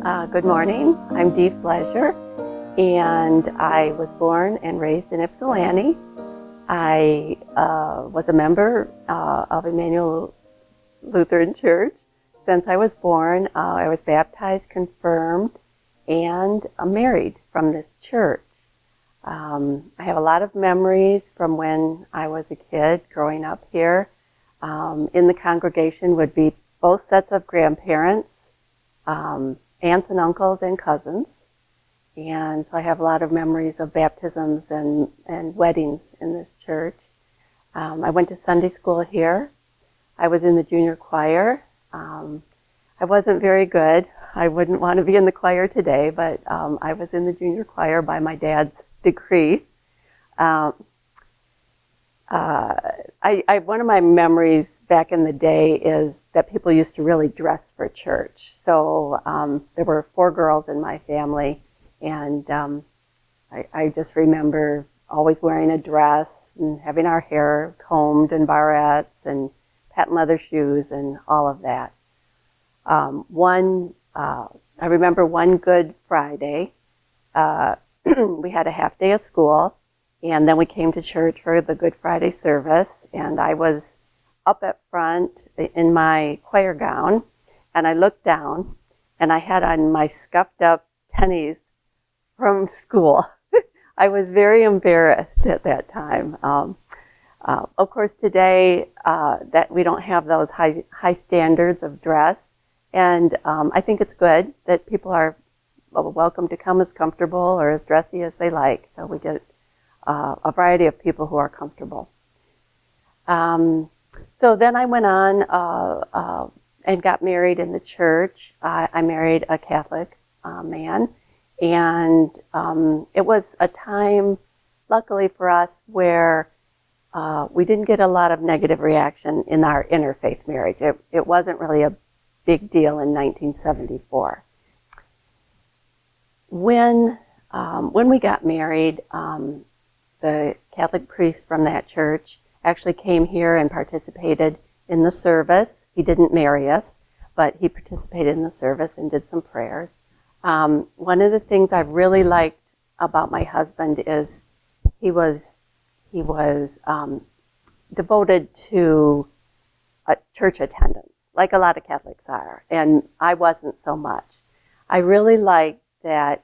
Good morning. I'm Dee Fleischer, and I was born and raised in Ypsilanti. I was a member of Emmanuel Lutheran Church since I was born. I was baptized, confirmed, and married from this church. I have a lot of memories from when I was a kid growing up here. In the congregation would be both sets of grandparents, aunts and uncles and cousins. And so I have a lot of memories of baptisms and weddings in this church. I went to Sunday school here. I was in the junior choir. I wasn't very good. I wouldn't want to be in the choir today, but I was in the junior choir by my dad's decree. One of my memories back in the day is that people used to really dress for church. So there were 4 girls in my family, and I just remember always wearing a dress and having our hair combed and barrettes and patent leather shoes and all of that. I remember one Good Friday, we had a half day of school, and then we came to church for the Good Friday service, and I was up at front in my choir gown, and I looked down, and I had on my scuffed up tennies from school. I was very embarrassed at that time. Of course, today that we don't have those high standards of dress, and I think it's good that people are welcome to come as comfortable or as dressy as they like. So we get a variety of people who are comfortable. So then I went on and got married in the church. I married a Catholic man, and it was a time, luckily for us, where we didn't get a lot of negative reaction in our interfaith marriage. It wasn't really a big deal in 1974. When we got married, the Catholic priest from that church actually came here and participated in the service. He didn't marry us, but he participated in the service and did some prayers. One of the things I really liked about my husband is he was devoted to church attendance, like a lot of Catholics are, and I wasn't so much. I really liked that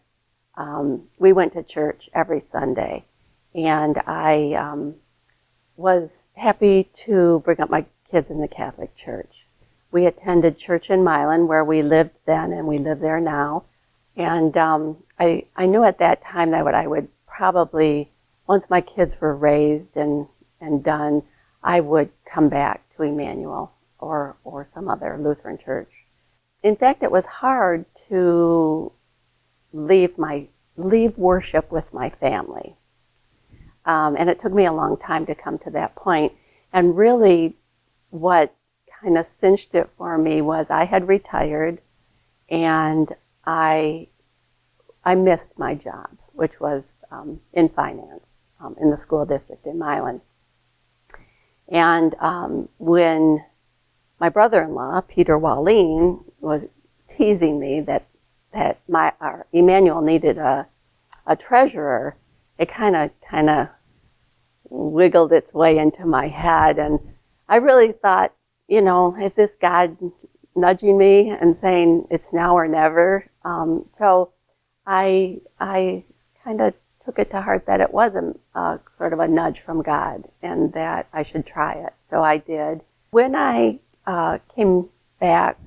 we went to church every Sunday, and I was happy to bring up my kids in the Catholic Church. We attended church in Milan, where we lived then and we live there now. And I knew at that time that I would probably, once my kids were raised and done, I would come back to Emmanuel or some other Lutheran church. In fact, it was hard to leave worship with my family. And it took me a long time to come to that point. And really what kind of cinched it for me was I had retired, and I missed my job, which was in finance in the school district in Milan. And when my brother-in-law, Peter Wallin, was teasing me that our Emmanuel needed a treasurer, it kind of wiggled its way into my head, and I really thought, is this God nudging me and saying it's now or never? So I kind of took it to heart that it was sort of a nudge from God and that I should try it. So I did. When I came back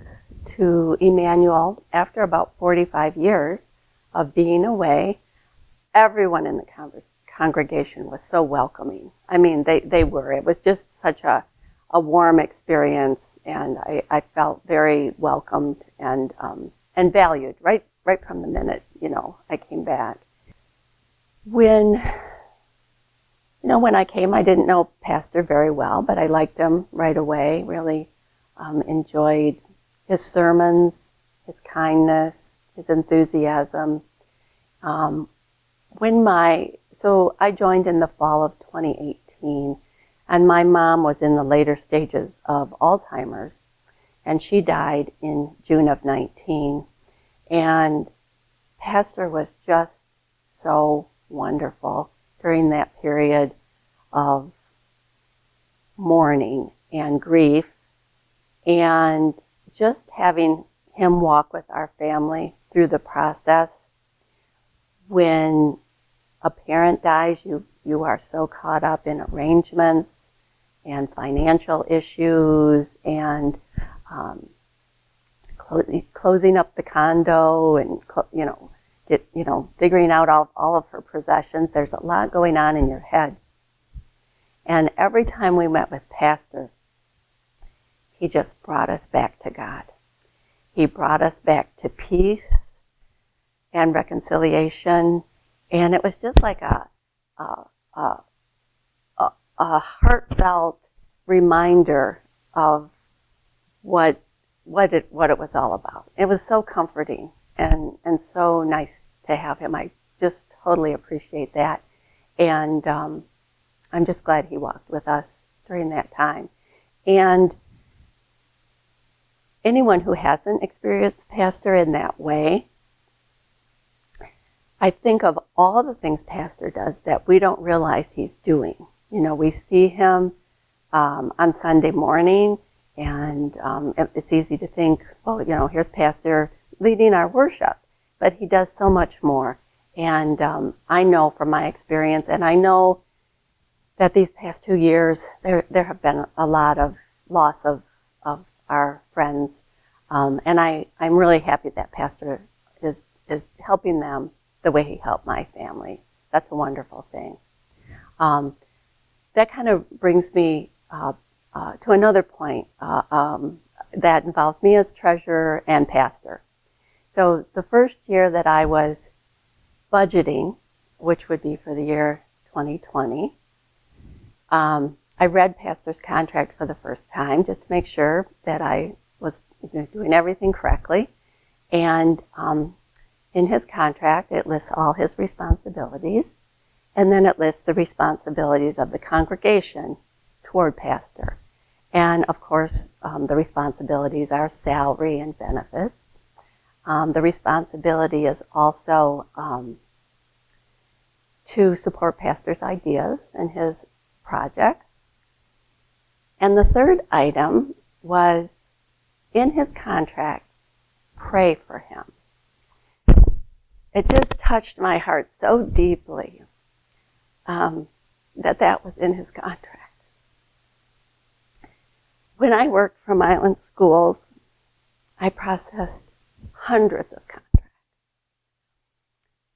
to Emmanuel after about 45 years of being away, everyone in the congregation was so welcoming. I mean, they were. It was just such a warm experience, and I felt very welcomed and valued right from the minute I came back. When I came, I didn't know Pastor very well, but I liked him right away. Really enjoyed his sermons, his kindness, his enthusiasm. So I joined in the fall of 2018, and my mom was in the later stages of Alzheimer's, and she died in June of 19. And Pastor was just so wonderful during that period of mourning and grief, and just having him walk with our family through the process. When a parent dies, you are so caught up in arrangements and financial issues and closing up the condo and figuring out all of her possessions. There's a lot going on in your head. And every time we met with Pastor, he just brought us back to God. He brought us back to peace and reconciliation, and it was just like a heartfelt reminder of what it was all about. It was so comforting and so nice to have him. I just totally appreciate that, and I'm just glad he walked with us during that time. And anyone who hasn't experienced Pastor in that way, I think of all the things Pastor does that we don't realize he's doing. We see him on Sunday morning, and it's easy to think, here's Pastor leading our worship, but he does so much more. And I know from my experience, and I know that these past 2 years, there have been a lot of loss of our friends, and I'm really happy that Pastor is helping them the way he helped my family. That's a wonderful thing. That kind of brings me to another point that involves me as treasurer and pastor. So the first year that I was budgeting, which would be for the year 2020, I read Pastor's contract for the first time just to make sure that I was doing everything correctly. And in his contract, it lists all his responsibilities, and then it lists the responsibilities of the congregation toward Pastor. And of course, the responsibilities are salary and benefits. The responsibility is also to support Pastor's ideas and his projects. And the third item was, in his contract, pray for him. It just touched my heart so deeply that was in his contract. When I worked for Milan Schools, I processed hundreds of contracts.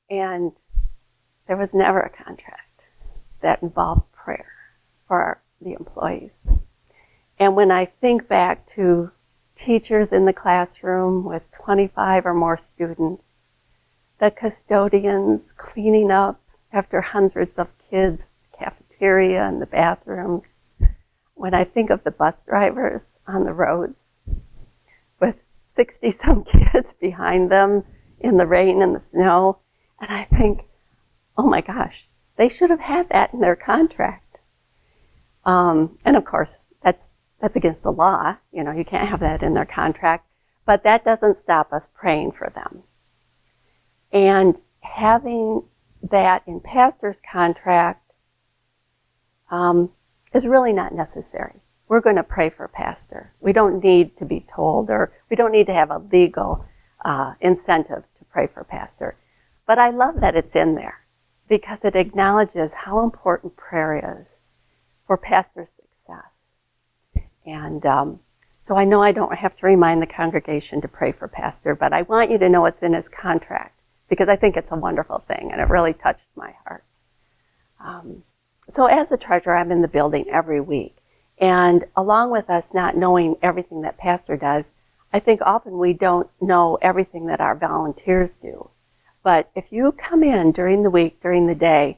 And there was never a contract that involved prayer for the employees. And when I think back to teachers in the classroom with 25 or more students, the custodians cleaning up after hundreds of kids, the cafeteria and the bathrooms, when I think of the bus drivers on the roads with 60-some kids behind them in the rain and the snow, and I think, oh my gosh, they should have had that in their contract. And of course, that's against the law. You can't have that in their contract, but that doesn't stop us praying for them. And having that in Pastor's contract is really not necessary. We're going to pray for Pastor. We don't need to be told, or we don't need to have a legal incentive to pray for Pastor. But I love that it's in there, because it acknowledges how important prayer is for Pastor's success. And so I know I don't have to remind the congregation to pray for Pastor, but I want you to know it's in his contract, because I think it's a wonderful thing, and it really touched my heart. So as a treasurer, I'm in the building every week. And along with us not knowing everything that Pastor does, I think often we don't know everything that our volunteers do. But if you come in during the week, during the day,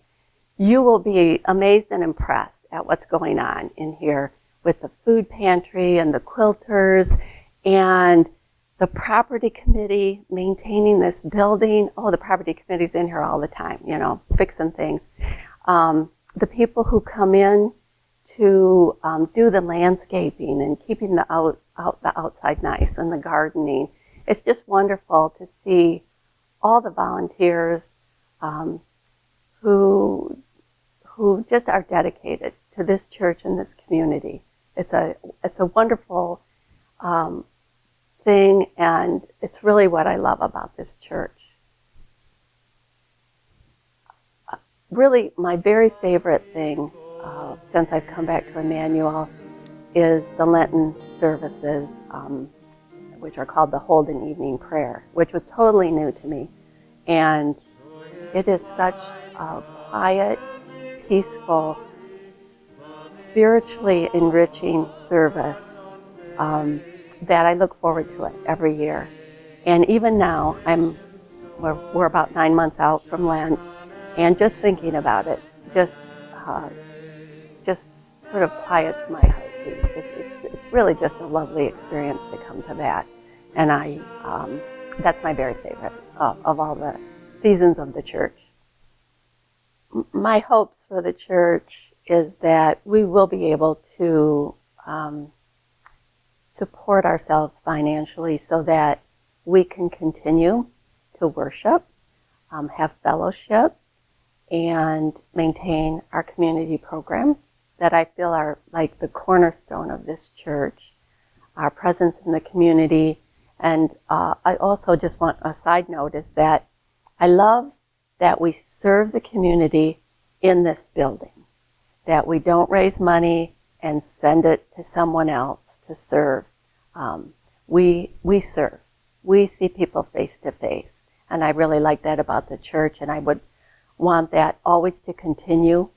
you will be amazed and impressed at what's going on in here with the food pantry and the quilters and the property committee maintaining this building. Oh, the property committee's in here all the time, fixing things. The people who come in to do the landscaping and keeping the outside nice and the gardening it's just wonderful to see all the volunteers who just are dedicated to this church and this community. It's a wonderful thing, and it's really what I love about this church. Really, my very favorite thing since I've come back to Emmanuel is the Lenten services, which are called the Holden Evening Prayer, which was totally new to me. And it is such a quiet, peaceful, spiritually enriching service that I look forward to it every year. And even now, we're about 9 months out from Lent, and just thinking about it just sort of quiets my heartbeat. It's really just a lovely experience to come to that, and that's my very favorite of all the seasons of the church. My hopes for the church is that we will be able to support ourselves financially so that we can continue to worship, have fellowship, and maintain our community programs that I feel are like the cornerstone of this church, our presence in the community. And I also just want a side note is that I love that we serve the community in this building, that we don't raise money and send it to someone else to serve. We serve. We see people face to face. And I really like that about the church, and I would want that always to continue.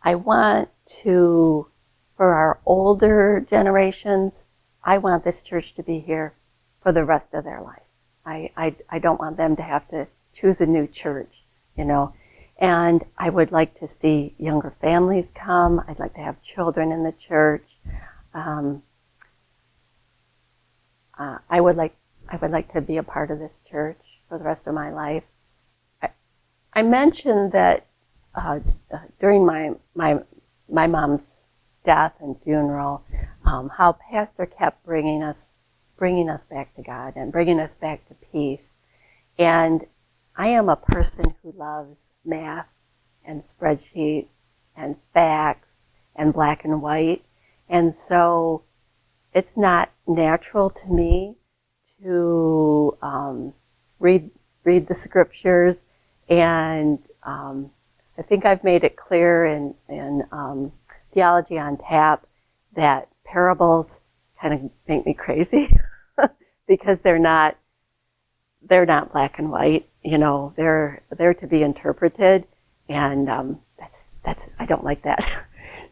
I want to, for our older generations, I want this church to be here for the rest of their life. I don't want them to have to choose a new church, you know. And I would like to see younger families come. I'd like to have children in the church. I would like to be a part of this church for the rest of my life. I mentioned that during my mom's death and funeral, how Pastor kept bringing us back to God and bringing us back to peace. And I am a person who loves math and spreadsheets and facts and black and white. And so it's not natural to me to read the scriptures. And I think I've made it clear in Theology on Tap that parables kind of make me crazy because they're not black and white. You know, they're to be interpreted, and that's I don't like that.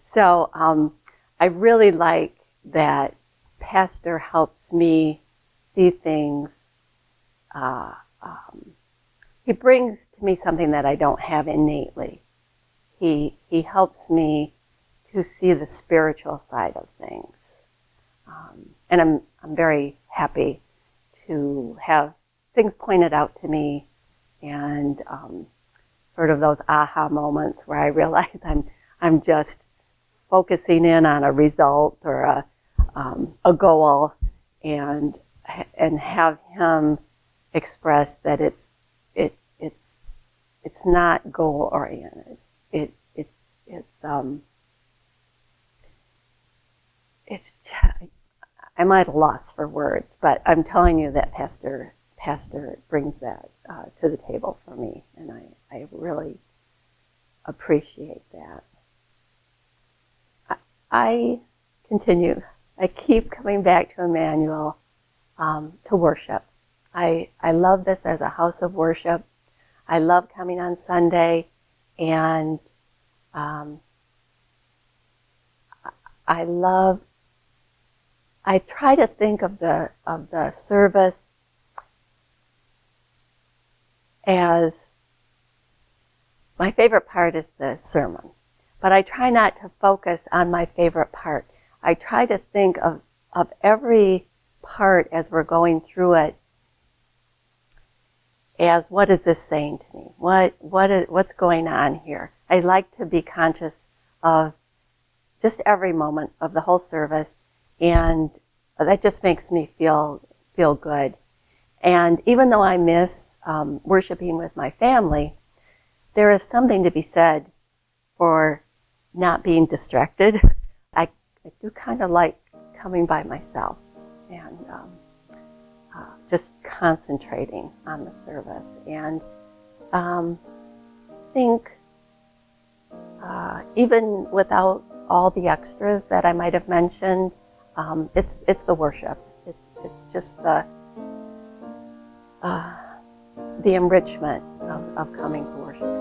So I really like that Pastor helps me see things. He brings to me something that I don't have innately. He helps me to see the spiritual side of things, and I'm very happy to have things pointed out to me, and sort of those aha moments where I realize I'm just focusing in on a result or a goal, and have him express that it's not goal oriented. I'm at a loss for words, but I'm telling you that Pastor brings that to the table for me, and I really appreciate that. I keep coming back to Emmanuel to worship. I love this as a house of worship. I love coming on Sunday, and I try to think of the service as my favorite part is the sermon, but I try not to focus on my favorite part. I try to think of every part as we're going through it as, what is this saying to me? What's going on here? I like to be conscious of just every moment of the whole service, and that just makes me feel good. And even though I miss worshiping with my family, there is something to be said for not being distracted. I do kind of like coming by myself and just concentrating on the service. And I think even without all the extras that I might have mentioned, it's the worship. It's just the enrichment of coming to worship.